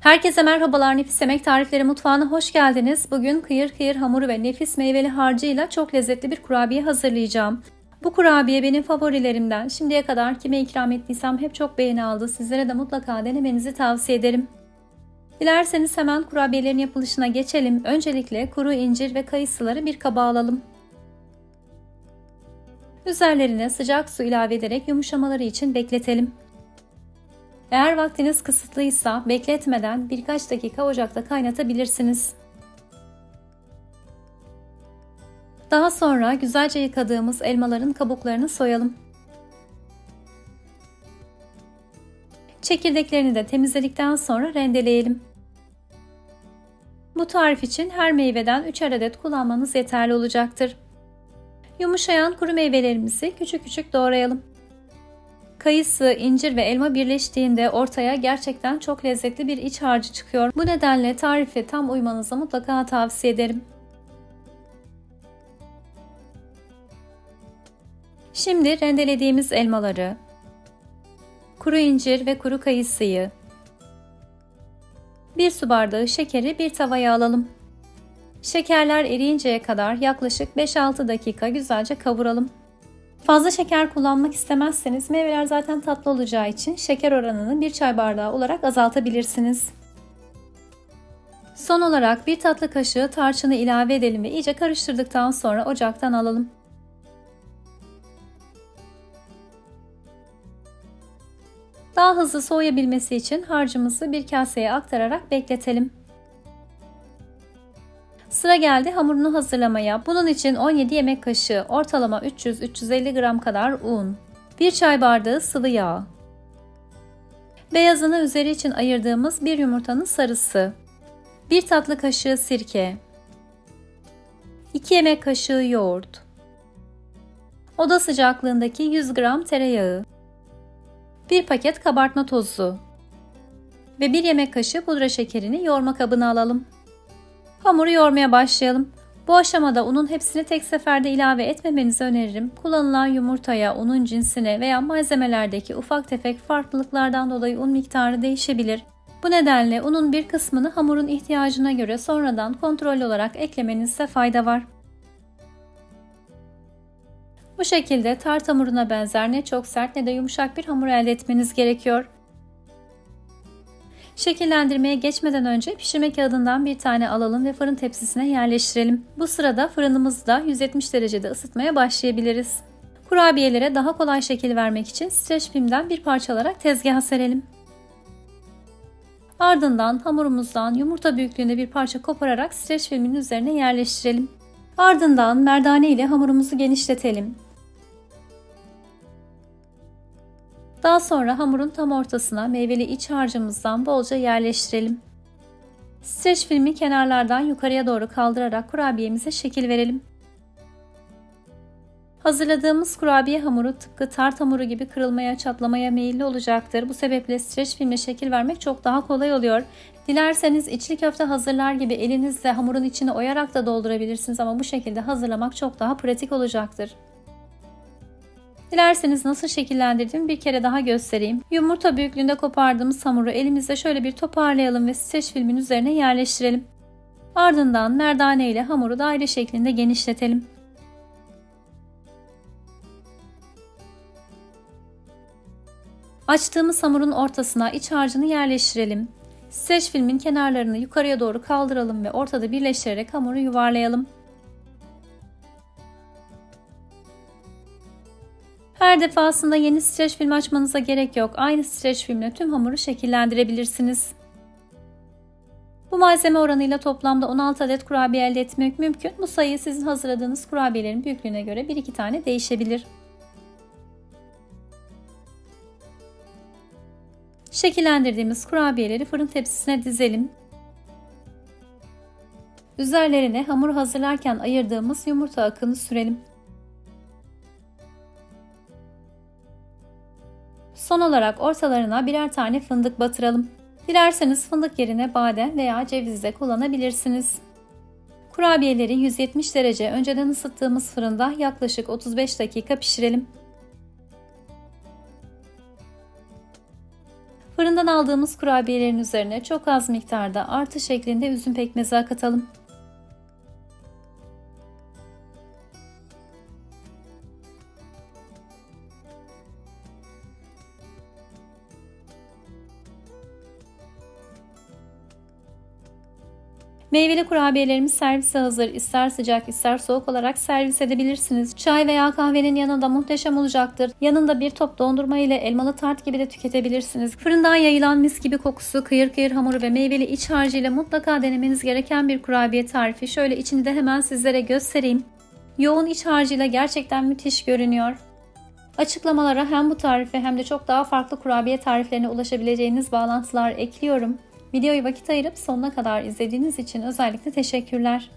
Herkese merhabalar, Nefis Yemek Tarifleri mutfağına hoş geldiniz. Bugün kıyır kıyır hamuru ve nefis meyveli harcıyla çok lezzetli bir kurabiye hazırlayacağım. Bu kurabiye benim favorilerimden. Şimdiye kadar kime ikram ettiysem hep çok beğeni aldı. Sizlere de mutlaka denemenizi tavsiye ederim. Dilerseniz hemen kurabiyelerin yapılışına geçelim. Öncelikle kuru incir ve kayısıları bir kaba alalım. Üzerlerine sıcak su ilave ederek yumuşamaları için bekletelim. Eğer vaktiniz kısıtlıysa bekletmeden birkaç dakika ocakta kaynatabilirsiniz. Daha sonra güzelce yıkadığımız elmaların kabuklarını soyalım. Çekirdeklerini de temizledikten sonra rendeleyelim. Bu tarif için her meyveden 3'er adet kullanmanız yeterli olacaktır. Yumuşayan kuru meyvelerimizi küçük küçük doğrayalım. Kayısı, incir ve elma birleştiğinde ortaya gerçekten çok lezzetli bir iç harcı çıkıyor. Bu nedenle tarife tam uymanızı mutlaka tavsiye ederim. Şimdi rendelediğimiz elmaları, kuru incir ve kuru kayısıyı, 1 su bardağı şekeri bir tavaya alalım. Şekerler eriyinceye kadar yaklaşık 5-6 dakika güzelce kavuralım. Fazla şeker kullanmak istemezseniz meyveler zaten tatlı olacağı için şeker oranını 1 çay bardağı olarak azaltabilirsiniz. Son olarak 1 tatlı kaşığı tarçını ilave edelim ve iyice karıştırdıktan sonra ocaktan alalım. Daha hızlı soğuyabilmesi için harcımızı bir kaseye aktararak bekletelim. Sıra geldi hamurunu hazırlamaya. Bunun için 17 yemek kaşığı ortalama 300-350 gram kadar un, 1 çay bardağı sıvı yağ, beyazını üzeri için ayırdığımız bir yumurtanın sarısı, 1 tatlı kaşığı sirke, 2 yemek kaşığı yoğurt, oda sıcaklığındaki 100 gram tereyağı, 1 paket kabartma tozu ve 1 yemek kaşığı pudra şekerini yoğurma kabına alalım. Hamuru yoğurmaya başlayalım. Bu aşamada unun hepsini tek seferde ilave etmemenizi öneririm. Kullanılan yumurtaya, unun cinsine veya malzemelerdeki ufak tefek farklılıklardan dolayı un miktarı değişebilir. Bu nedenle unun bir kısmını hamurun ihtiyacına göre sonradan kontrollü olarak eklemenizde fayda var. Bu şekilde tart hamuruna benzer ne çok sert ne de yumuşak bir hamur elde etmeniz gerekiyor. Şekillendirmeye geçmeden önce pişirme kağıdından bir tane alalım ve fırın tepsisine yerleştirelim. Bu sırada fırınımızı da 170 derecede ısıtmaya başlayabiliriz. Kurabiyelere daha kolay şekil vermek için streç filmden bir parça alarak tezgaha serelim. Ardından hamurumuzdan yumurta büyüklüğünde bir parça kopararak streç filmin üzerine yerleştirelim. Ardından merdane ile hamurumuzu genişletelim. Daha sonra hamurun tam ortasına meyveli iç harcımızdan bolca yerleştirelim. Streç filmi kenarlardan yukarıya doğru kaldırarak kurabiyemize şekil verelim. Hazırladığımız kurabiye hamuru tıpkı tart hamuru gibi kırılmaya, çatlamaya meyilli olacaktır. Bu sebeple streç filmle şekil vermek çok daha kolay oluyor. Dilerseniz içli köfte hazırlar gibi elinizle hamurun içine oyarak da doldurabilirsiniz ama bu şekilde hazırlamak çok daha pratik olacaktır. Dilerseniz nasıl şekillendirdiğimi bir kere daha göstereyim. Yumurta büyüklüğünde kopardığımız hamuru elimizle şöyle bir toparlayalım ve streç filmin üzerine yerleştirelim. Ardından merdane ile hamuru daire şeklinde genişletelim. Açtığımız hamurun ortasına iç harcını yerleştirelim. Streç filmin kenarlarını yukarıya doğru kaldıralım ve ortada birleştirerek hamuru yuvarlayalım. Her defasında yeni streç film açmanıza gerek yok. Aynı streç filmle tüm hamuru şekillendirebilirsiniz. Bu malzeme oranıyla toplamda 16 adet kurabiye elde etmek mümkün. Bu sayı sizin hazırladığınız kurabiyelerin büyüklüğüne göre 1-2 tane değişebilir. Şekillendirdiğimiz kurabiyeleri fırın tepsisine dizelim. Üzerlerine hamur hazırlarken ayırdığımız yumurta akını sürelim. Son olarak ortalarına birer tane fındık batıralım. Dilerseniz fındık yerine badem veya ceviz de kullanabilirsiniz. Kurabiyeleri 170 derece önceden ısıttığımız fırında yaklaşık 35 dakika pişirelim. Fırından aldığımız kurabiyelerin üzerine çok az miktarda artı şeklinde üzüm pekmezi akatalım. Meyveli kurabiyelerimiz servise hazır. İster sıcak ister soğuk olarak servis edebilirsiniz. Çay veya kahvenin yanında muhteşem olacaktır. Yanında bir top dondurma ile elmalı tart gibi de tüketebilirsiniz. Fırından yayılan mis gibi kokusu, kıyır kıyır hamuru ve meyveli iç harcıyla mutlaka denemeniz gereken bir kurabiye tarifi. Şöyle içini de hemen sizlere göstereyim. Yoğun iç harcıyla gerçekten müthiş görünüyor. Açıklamalara hem bu tarife hem de çok daha farklı kurabiye tariflerine ulaşabileceğiniz bağlantılar ekliyorum. Videoyu vakit ayırıp sonuna kadar izlediğiniz için özellikle teşekkürler.